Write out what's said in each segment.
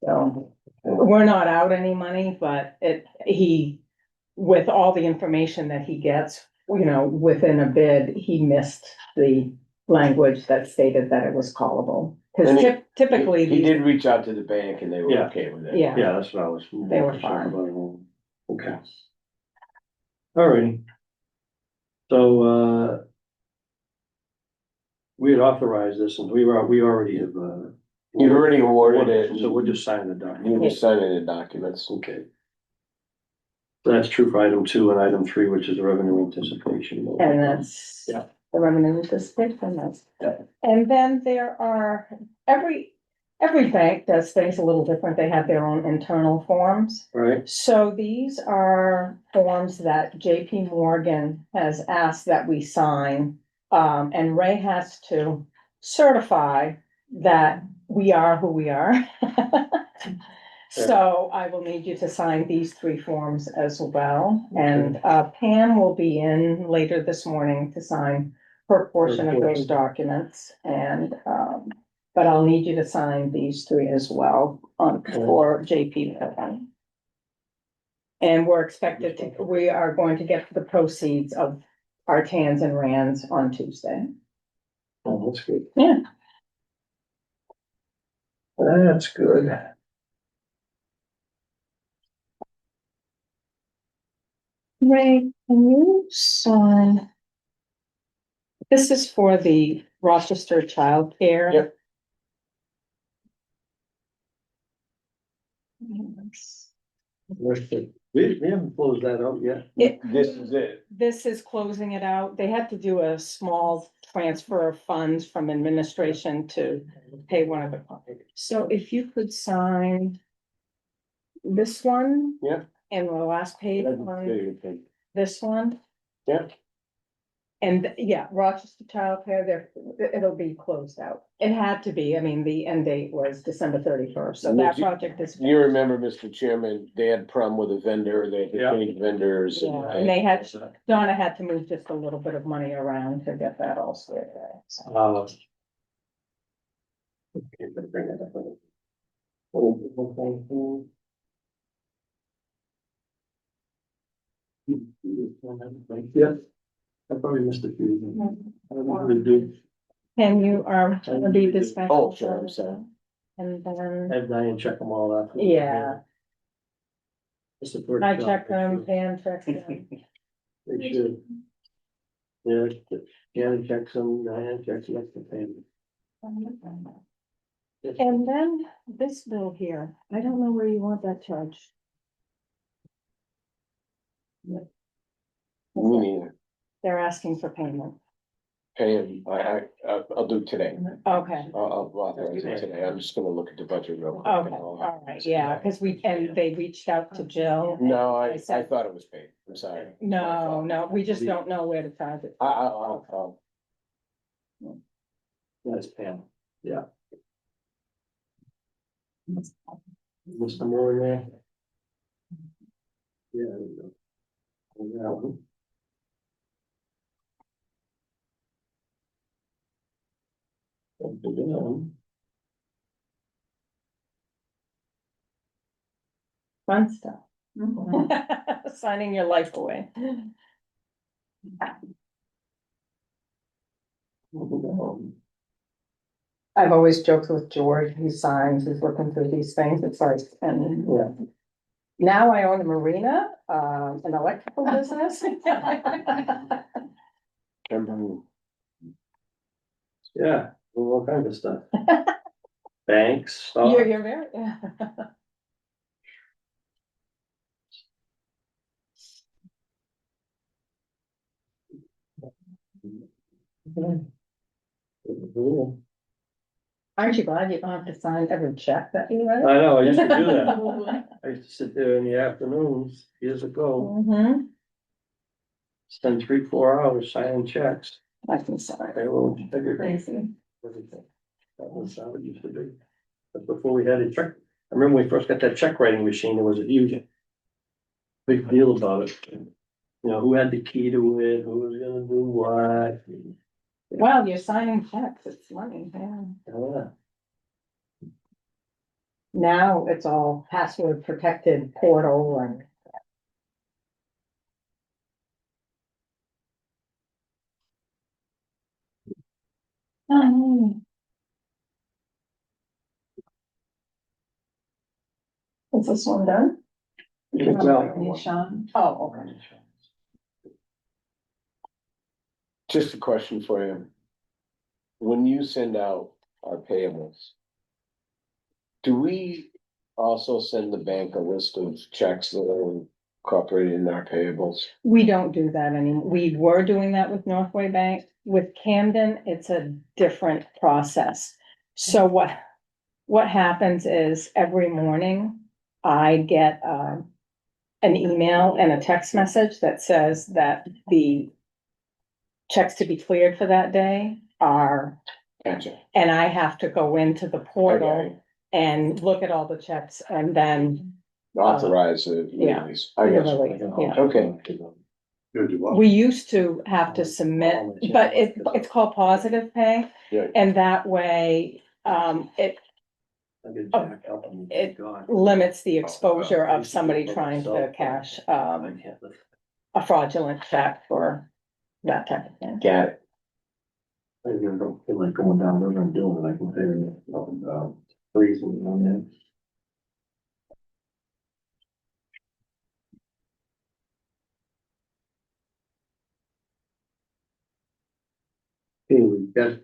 So we're not out any money, but with all the information that he gets, within a bid, he missed the language that stated that it was callable. And Cause typically, He did reach out to the bank and they were Yeah. okay with it. yeah, Yeah, that's what I was. They were fine. Okay. Alrighty. So, we had authorized this and we already have, You've already awarded it. So we're just signing the document. You're just signing the documents. Okay. So that's true for item 2 and item 3, which is the revenue anticipation. and that's Yeah. the revenue anticipation, that's. Yeah. And then there are, every bank does things a little different. They have their own internal forms. Right, So these are forms that JP Morgan has asked that we sign. And Ray has to certify that we are who we are. So I will need you to sign these 3 forms as well. And Pam will be in later this morning to sign her portion of those documents. And, but I'll need you to sign these 3 as well for JP Morgan. And we are going to get the proceeds of our TANs and RANs on Tuesday. oh, that's good. Yeah. That's good. Ray, can you sign? This is for the Rochester Child Care. Yep. We haven't closed that out yet. This is it. This is closing it out. They had to do a small transfer of funds from administration to pay one of the. So if you could sign this one. Yeah. And the last page on this one. Yeah. And yeah, Rochester Child Care, it'll be closed out. It had to be, I mean, the end date was December 31st, so that project is. You remember, Mr. Chairman, they had a problem with a vendor, they had to Yeah. change vendors. Yeah, and they had, Donna had to move just a little bit of money around to get that all squared away. So. Yeah, I probably missed a few. I don't really do. And you are gonna be dispatched. Oh, sure, I'm sorry. And then, Have Diane check them all out. yeah, It's the first I job, check they them, should. Pam checks them. They should. Yeah, Janet checks them, Diane checks them, that's the thing. And then this bill here, I don't know where you want that charged. Me neither. They're asking for payment. Pay him, I'll do it today. Okay, I'll authorize it today. I'm just gonna look at the budget real quick. okay, all right, yeah, because they reached out to Jill. No, I said, thought it was paid. I'm sorry. no, we just don't know where to charge it. I'll. That's Pam, yeah. Mr. Moore there. Yeah. There we go. And that one. And that one. Fun stuff. Signing your life away. And that one. I've always joked with George, he signs, he's looking through these things, it's like, and Yeah. now I own a marina, an electrical business. Yeah, all kinds of stuff. Banks, stocks. You're very, yeah. Aren't you glad you don't have to sign every check that you write? I know, I used to do that. I used to sit there in the afternoons years ago, Mm-hmm, spend 3-4 hours signing checks. I can sign. Payroll, everything. Crazy. Everything. That was how it used to be. But before we had a check, I remember when we first got that check writing machine, there was a huge. Big deal about it. You know, who had the key to it, who was gonna do what. Well, you're signing checks, it's money, yeah. Yeah. now it's all password protected portal and. Is this one done? Well, Sean? Oh, okay. Just a question for you. When you send out our payables, do we also send the bank a list of checks that are incorporated in our payables? We don't do that anymore. We were doing that with Northway Bank. With Camden, it's a different process. So what happens is every morning I get, an email and a text message that says that the checks to be cleared for that day are, Gotcha. and I have to go into the Okay. portal and look at all the checks and then Authorize the yeah. release. I guess. Yeah. Okay. we used to have to submit, but it's called positive pay. Yeah. And that way, it it limits the exposure of somebody trying to cash, a fraudulent check or that type of thing. Got it. I don't feel like going down there and doing it, I can pay freezing on that. Okay, we've got,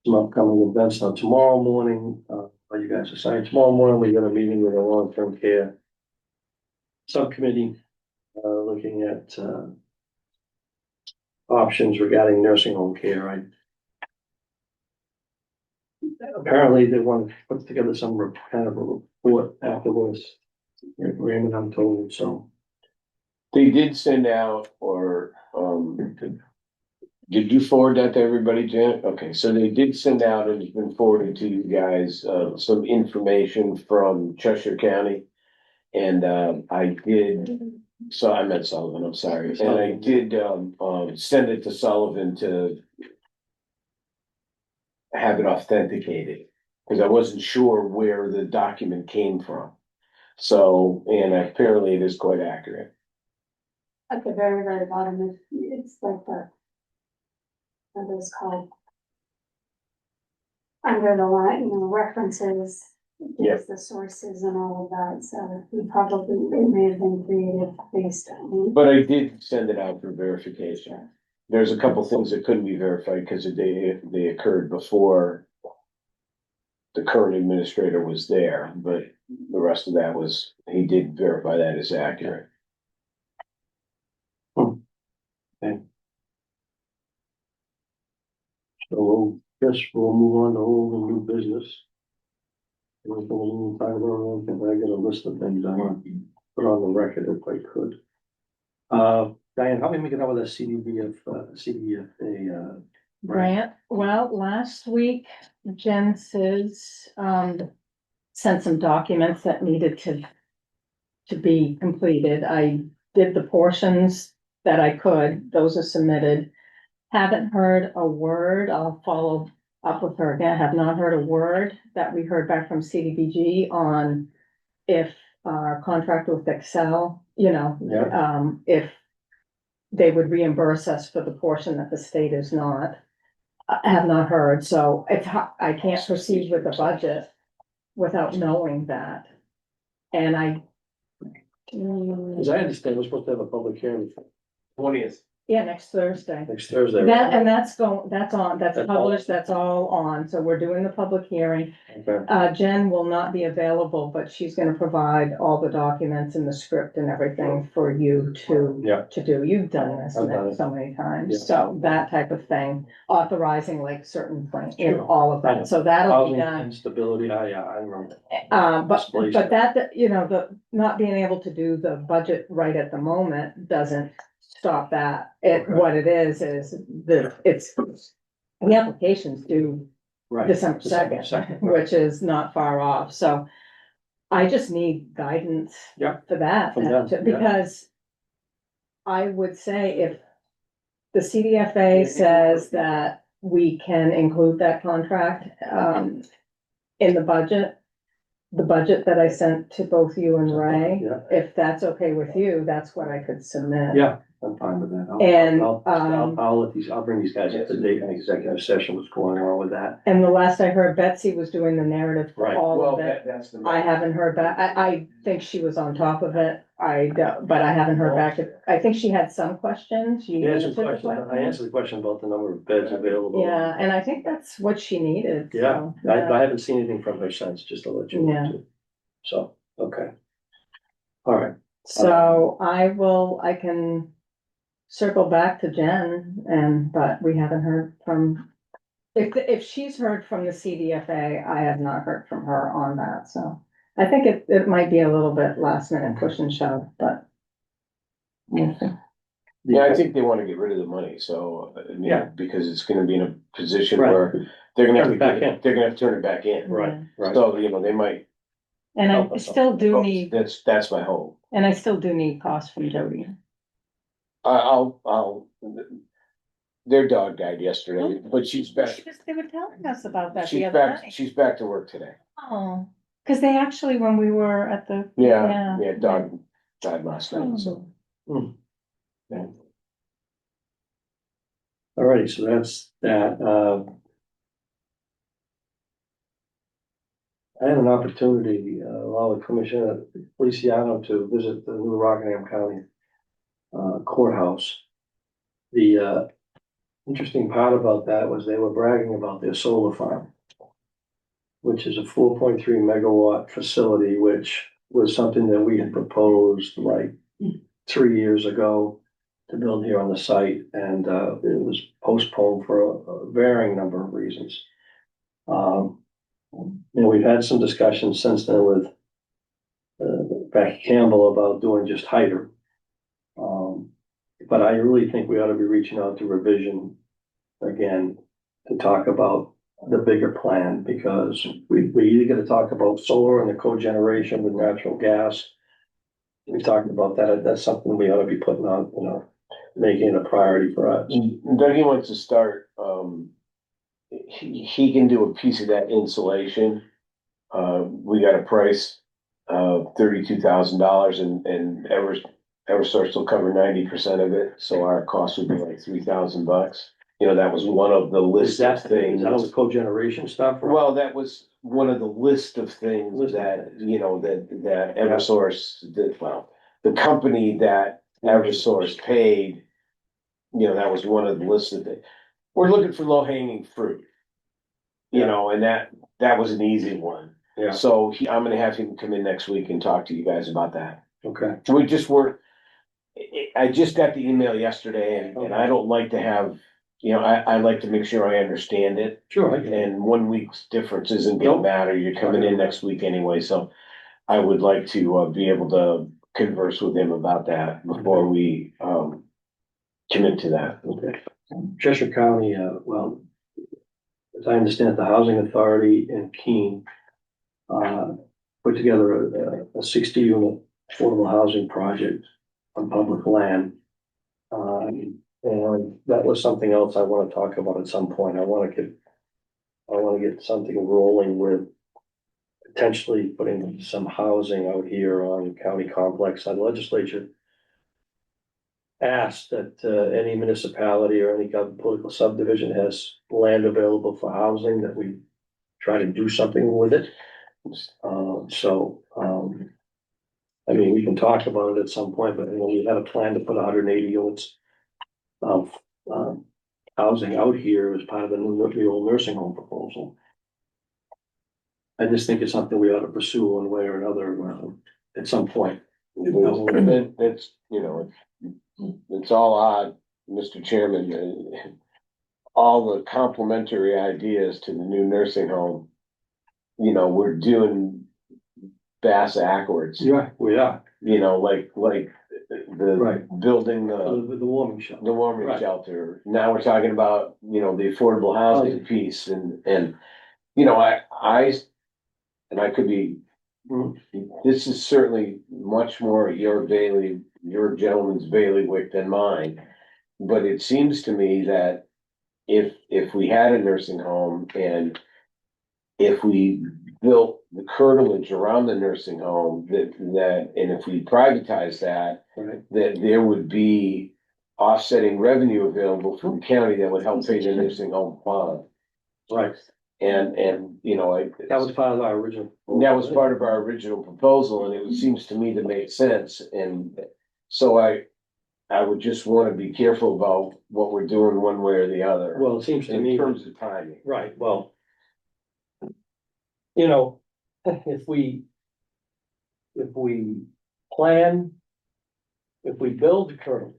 some upcoming events. Now, tomorrow morning, you guys decide, tomorrow morning, we got a meeting with a long-term care subcommittee, looking at, options regarding nursing home care. Apparently they want to put together some kind of a report afterwards. Raymond, I'm told, so. They did send out, or, did you forward that to everybody, Janet? Okay, so they did send out, and it's been forwarded to you guys, some information from Cheshire County. And, I did, so I meant Sullivan, I'm sorry, and I did, send it to Sullivan to have it authenticated, because I wasn't sure where the document came from. So, and apparently it is quite accurate. At the very, very bottom, it's like what is called. Under the line, references, gives the sources and all of that, so it may have been created based on. But I did send it out for verification. There's a couple things that couldn't be verified because they occurred before the current administrator was there, but the rest of that was, he did verify that as accurate. Okay. So we'll move on to old and new business. I got a list of things I want to put on the record if I could. Diane, how many we get out with that CDFA, Grant, well, last week Jen says, sent some documents that needed to be completed. I did the portions that I could, those are submitted. Haven't heard a word, I'll follow up with her again, have not heard a word that we heard back from CDBG on if our contract with Excel, if they would reimburse us for the portion that the state is not. I have not heard, so I can't proceed with the budget without knowing that. And as I understand, we're supposed to have a public hearing 20th. yeah, next Thursday. next Thursday. That, and that's on, that's That's published, that's all on, so we're doing the public hearing. Okay. Jen will not be available, but she's gonna provide all the documents and the script and everything for you Yeah. to do. You've done this I've done it. so many times, Yeah. so that type of thing, authorizing like certain things, Sure. all of I know. that, so that'll be Housing done. and stability, I remember. But that, the not being able to do the budget right at the moment doesn't stop that. Okay. What it is the applications due Right. December 2nd, right. which is not far off, so I just need guidance Yeah. for that, From them, yeah. because I would say if the CDFA says that we can include that contract, in the budget. The budget that I sent to both you and Ray, Yeah. if that's okay with you, that's what I could submit. Yeah, I'm fine with that. And, I'll bring these guys up to date in executive session, what's going on with that. And the last I heard, Betsy was doing the narrative for Right. all Well, of it. that's the. I haven't heard back. I think she was on top of it. But I haven't heard back. I think she had some questions. You Yeah, answered some the questions. I questions. answered the question about the number of beds available. Yeah, and I think that's what she needed. Yeah, so, I haven't seen anything from her since, just to let you know. Yeah. too. So, okay. All right, So I can circle back to Jen but we haven't heard from, if she's heard from the CDFA, I have not heard from her on that, so. I think it might be a little bit last minute push and shove, but. we'll see. Yeah, I think they wanna get rid of the money, so, Yeah. because it's gonna be in a position Right. where they're gonna have Turn to it back in. they're gonna have to turn it back in. right, Yeah. right. So, they might, And Help I us still do oh, need, that's my hope. and I still do need costs from Jody. I'll, their dog died yesterday, but she's back, They were telling us about that the she's other back, night. she's back to work today. Oh, cause they actually, when we were at the. Yeah, dog died last night, so. Hmm. Yeah. All righty, so that's that. I had an opportunity, along with Commissioner Feliciano to visit the new Rockingham County courthouse. The interesting part about that was they were bragging about their solar farm, which is a 4.3 megawatt facility, which was something that we had proposed like 3 years ago to build here on the site, and it was postponed for a varying number of reasons. We've had some discussions since then with Becky Campbell about doing just Hyder. But I really think we ought to be reaching out to Revision again to talk about the bigger plan, because we either gotta talk about solar and the cogeneration with natural gas. We talked about that. That's something we ought to be putting on, making it a priority for us. Dougie wants to start, he can do a piece of that insulation. We got a price of $32,000 and Eversource will cover 90% of it, so our cost would be like $3,000. That was one of the list of Is things. that all the cogeneration stuff? Well, that was one of the list of things that, that Eversource, the company that Eversource paid, that was one of the lists of things. We're looking for low hanging fruit. And that was an easy one. Yeah, So I'm gonna have him come in next week and talk to you guys about that. okay. We just were, I just got the email yesterday and I don't like to have, I like to make sure I understand it. Sure, I get it. And 1 week's difference isn't gonna Nope. matter. You're coming in next week anyway, so I would like to be able to converse with him about that before we commit to that. Okay. Cheshire County, well, as I understand it, the Housing Authority in Keene put together a 60-unit affordable housing project on public land. And that was something else I want to talk about at some point. I want to get something rolling with potentially putting some housing out here on county complex. The legislature asked that any municipality or any political subdivision has land available for housing, that we try to do something with it. I mean, we can talk about it at some point, but we had a plan to put 180 units of housing out here as part of the old nursing home proposal. I just think it's something we ought to pursue one way or another at some point. It's, it's all odd, Mr. Chairman, all the complimentary ideas to the new nursing home. We're doing bass backwards. Yeah, we are. Like the Right. building The warming shelter. the warming Right. shelter. Now we're talking about, the affordable housing piece and, I could be, this is certainly much more your gentleman's bailiwick than mine. But it seems to me that if if we had a nursing home and if we built the curtilage around the nursing home, and if we privatized that, Right. that there would be offsetting revenue available from the county that would help pay the nursing home fund. Right, And, you know, that was part of our original. that was part of our original proposal, and it seems to me to make sense, and so I would just wanna be careful about what we're doing one way or the other. Well, it seems to In me, terms of timing. right, well, you know, if we plan, if we build the kernel,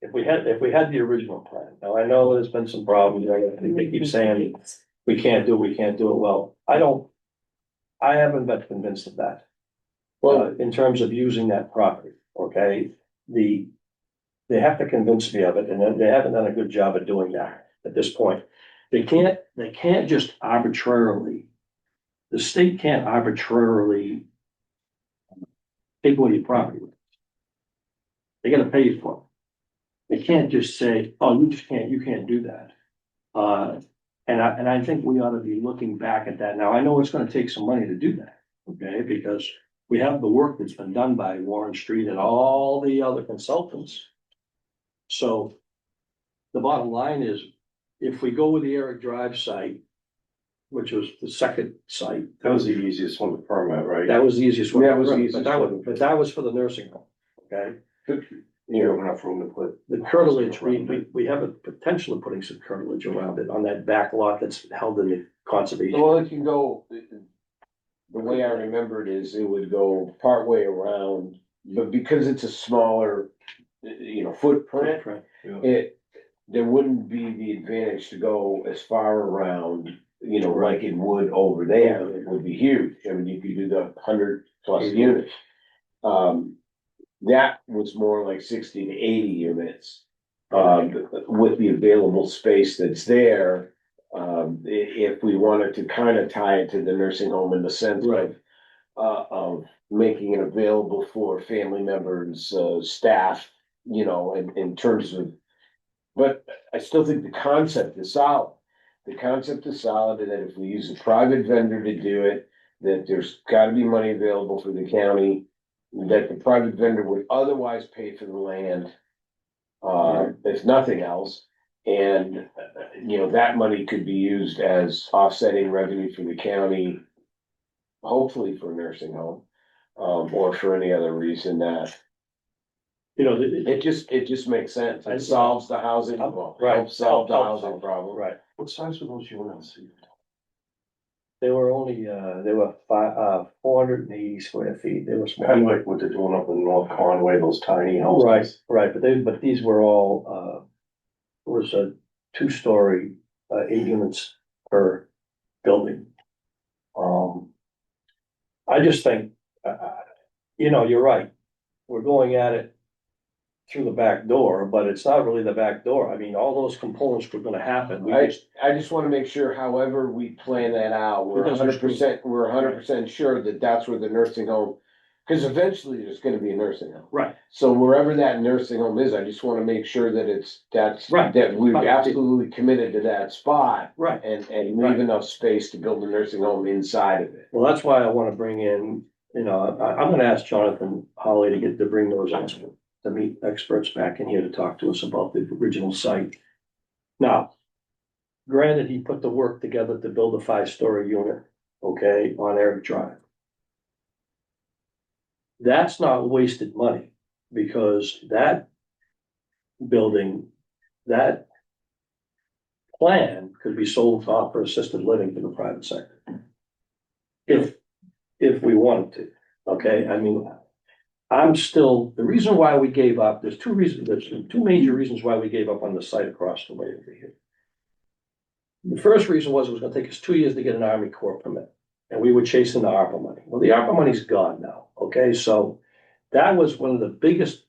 if we had the original plan, now I know there's been some problems, I think they keep saying we can't do it, well, I haven't been convinced of that. Well, In terms of using that property, okay, they have to convince me of it, and then they haven't done a good job of doing that at this point. They can't just arbitrarily, the state can't arbitrarily take away your property. They gotta pay you for it. They can't just say, oh, you can't do that. And I think we ought to be looking back at that. Now, I know it's gonna take some money to do that, okay, because we have the work that's been done by Warren Street and all the other consultants. So the bottom line is, if we go with the Eric Drive site, which was the second site, That was the easiest one to permit, right? that was the easiest one. That was the But easiest that one. but that was for the nursing home, okay? You don't have enough room to put. The curtilage, we have a potential of putting some curtilage around it on that back lot that's held in the conservation. well, it can go, the way I remember it is it would go partway around, but because it's a smaller, footprint, there wouldn't be the advantage to go as far around, like it would over there. It would be huge. I mean, you could do the 100+ units. That was more like 60 to 80 units. With the available space that's there, if we wanted to kind of tie it to the nursing home in the sense of making it available for family members, staff, in terms of, but I still think the concept is solid. The concept is solid, and that if we use a private vendor to do it, that there's gotta be money available for the county, that the private vendor would otherwise pay for the land, if nothing else. And, that money could be used as offsetting revenue for the county, hopefully for a nursing home, or for any other reason that it just makes sense. It solves the housing, Right. helps solve the housing problem. Right, What size were those units? they were only, they were 480 square feet, they were small. Kind of like what they're doing up in North Conway, those tiny houses. Right, but these were all, it was a 2-story, 8 units per building. I just think, you're right, we're going at it through the back door, but it's not really the back door. I mean, all those components were gonna happen. I just wanna make sure however we plan that out, we're Because there's- 100% sure that that's where the nursing home. Cause eventually there's gonna be a nursing home. Right, So wherever that nursing home is, I just wanna make sure that Right. that we've absolutely committed to that spot. right. And leave Right. enough space to build a nursing home inside of it. Well, that's why I wanna bring in, I'm gonna ask Jonathan Holly to bring those experts, to meet experts back in here to talk to us about the original site. Now, granted, he put the work together to build a 5-story unit, okay, on Eric Drive. That's not wasted money, because that building, that plan could be sold off for assisted living to the private sector. If we wanted to, okay, I mean, the reason why we gave up, there's two major reasons why we gave up on the site across the way over here. The first reason was it was gonna take us 2 years to get an Army Corps permit, and we were chasing the ARPA money. Well, the ARPA money's gone now, okay, so that was one of the biggest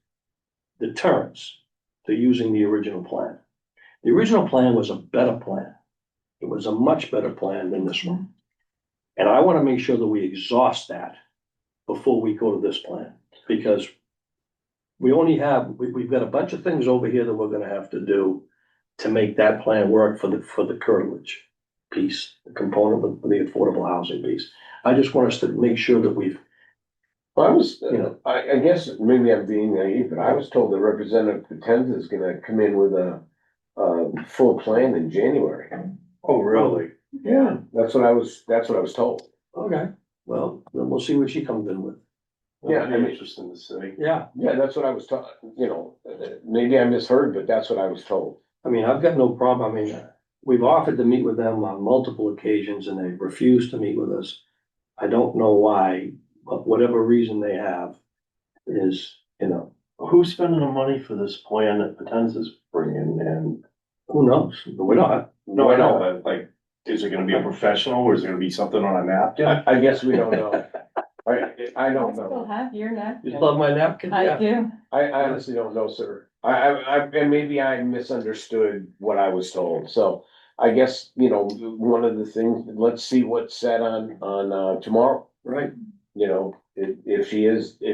deterrents to using the original plan. The original plan was a better plan. It was a much better plan than this one. And I wanna make sure that we exhaust that before we go to this plan, because we've got a bunch of things over here that we're gonna have to do. to make that plan work for the curtilage piece, the component of the affordable housing piece. I just want us to make sure that we've, I was, you know, I guess maybe I'm being naive, but I was told that Representative Potenza is gonna come in with a full plan in January. Oh, really? Yeah, that's what I was told. okay, well, then we'll see what she comes in with. Yeah, That'd I be mean- interesting to see. Yeah, Yeah, that's what I was taught, maybe I misheard, but that's what I was told. I mean, I've got no problem, I mean, we've offered to meet with them on multiple occasions and they've refused to meet with us. I don't know why, but whatever reason they have is, Who's spending the money for this plan that Potenza's bringing in? who knows? We're not. No, I know, but like, is it gonna be a professional or is it gonna be something on a napkin? I guess we don't know. I I don't still know. have your You napkin. love my napkin? I Yeah. do. I honestly don't know, sir. And maybe I misunderstood what I was told, so I guess, one of the things, let's see what's said on tomorrow. Right, If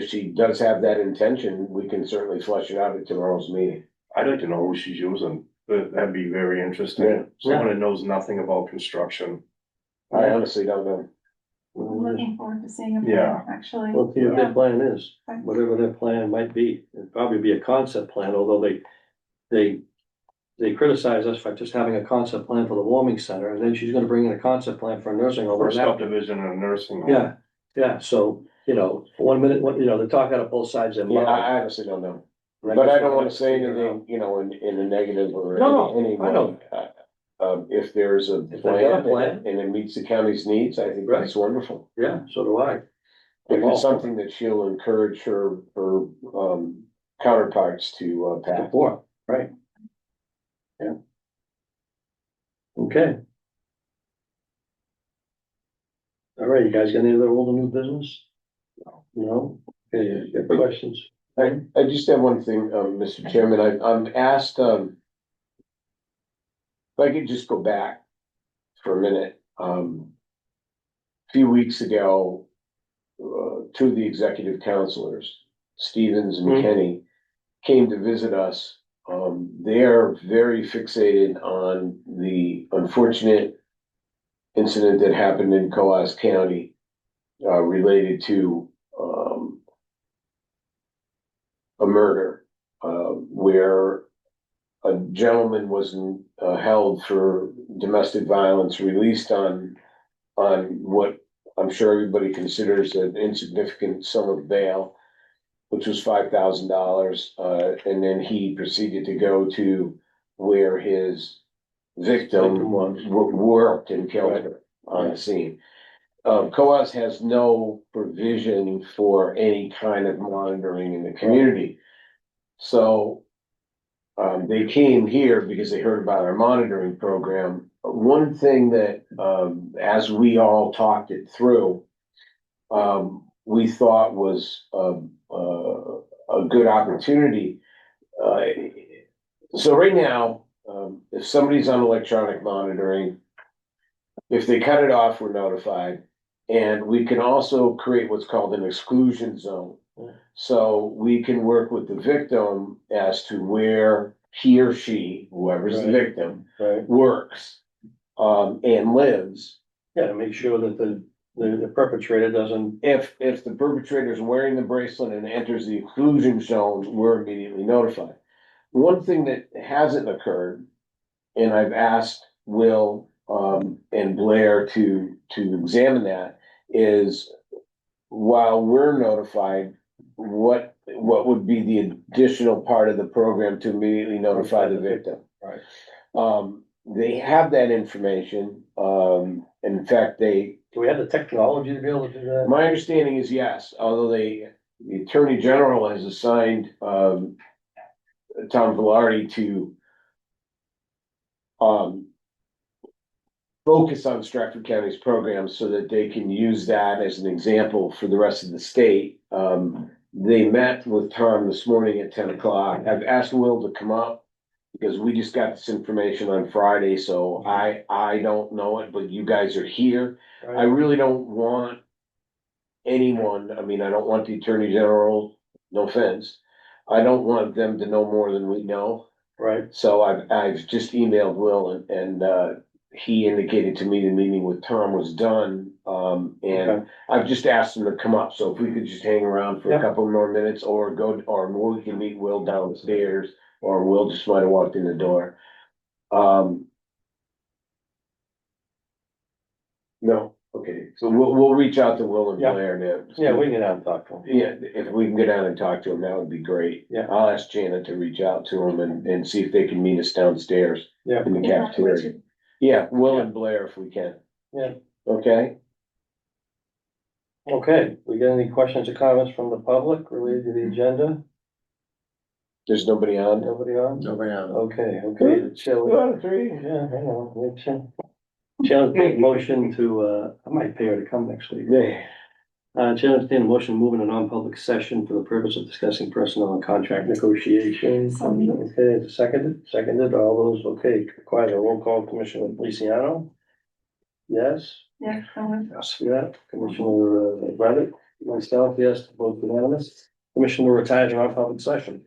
she does have that intention, we can certainly flesh it out at tomorrow's meeting. I'd like to know who she's using. That'd be very Yeah. interesting. Someone that knows nothing about construction. I honestly don't know. I'm looking forward to seeing a Yeah. plan, actually. we'll see what their Yeah. plan is, Okay. whatever their plan might be. It'd probably be a concept plan, although they criticize us for just having a concept plan for the warming center, and then she's gonna bring in a concept plan for a nursing home. For a and that- subdivision and a nursing home. Yeah, yeah, so, for 1 minute, they talk out of both sides of their Yeah, mouth. I honestly don't know. But I don't wanna say anything, in a negative or No, any I know. way. If there's a If they've got a plan plan. and it meets the county's needs, I think that's wonderful. Yeah, so do I. If it's something that she'll encourage her counterparts to pass. Support, right. Yeah. Okay. All right, you guys got any other old or new business? No? Okay, you got questions? I just have one thing, Mr. Chairman, I'm asked, if I could just go back for a minute, a few weeks ago, two of the executive counselors, Stevens and Hmm. Kenny, came to visit us. They're very fixated on the unfortunate incident that happened in Coas County, related to, a murder, where a gentleman was held for domestic violence, released on what I'm sure everybody considers an insignificant sum of bail, which was $5,000. And then he proceeded to go to where his victim worked and killed her on the scene. COAS has no provision for any kind of monitoring in the community. So they came here because they heard about our monitoring program. One thing that, as we all talked it through, we thought was a good opportunity. So right now, if somebody's on electronic monitoring, if they cut it off, we're notified. And we can also create what's called an exclusion zone. So we can work with the victim as to where he or she, whoever's the Right. victim, Right, works, and lives. yeah, to make sure that the perpetrator doesn't, If the perpetrator is wearing the bracelet and enters the exclusion zone, we're immediately notified. One thing that hasn't occurred, and I've asked Will, and Blair to examine that, is while we're notified, what would be the additional part of the program to immediately notify the victim? Right. They have that information. In fact, do we have the technology to be able to do that? my understanding is yes, although the Attorney General has assigned, Tom Velarde to, focus on Strafford County's programs so that they can use that as an example for the rest of the state. They met with Tom this morning at 10 o'clock. I've asked Will to come up because we just got this information on Friday, so I don't know it, but you guys are here. I Right. really don't want anyone, I mean, I don't want the Attorney General, no offense. I don't want them to know more than we know. Right, So I've just emailed Will and he indicated to me the meeting with Tom was done. And Okay. I've just asked him to come up, so if we could just hang around for a Yep. couple more minutes or or we can meet Will downstairs, or Will just might have walked in the door. No, okay, so we'll reach out to Will and Yep. Blair now. yeah, we can get out and talk to him. Yeah, if we can get down and talk to him, that would be great. Yeah. I'll ask Janet to reach out to him and see if they can meet us downstairs Yeah, in the cafeteria. Yeah, Will and Blair if we can. Yeah. Okay, okay, we got any questions or comments from the public related to the agenda? there's nobody on? Nobody on? Nobody on. Okay, the chair Two would- out of three. yeah, hang on, Chair would take motion to, I might pay her to come next week. Yeah. Chair would entertain a motion moving a non-public session for the purpose of discussing personnel and contract negotiations. Okay, seconded, all those, okay, quiet, a roll call, Commissioner Feliciano? Yes? Yeah. Yes, yeah, Commissioner Rabbit, myself, yes, both unanimous. Commissioner, we're retired in non-public session.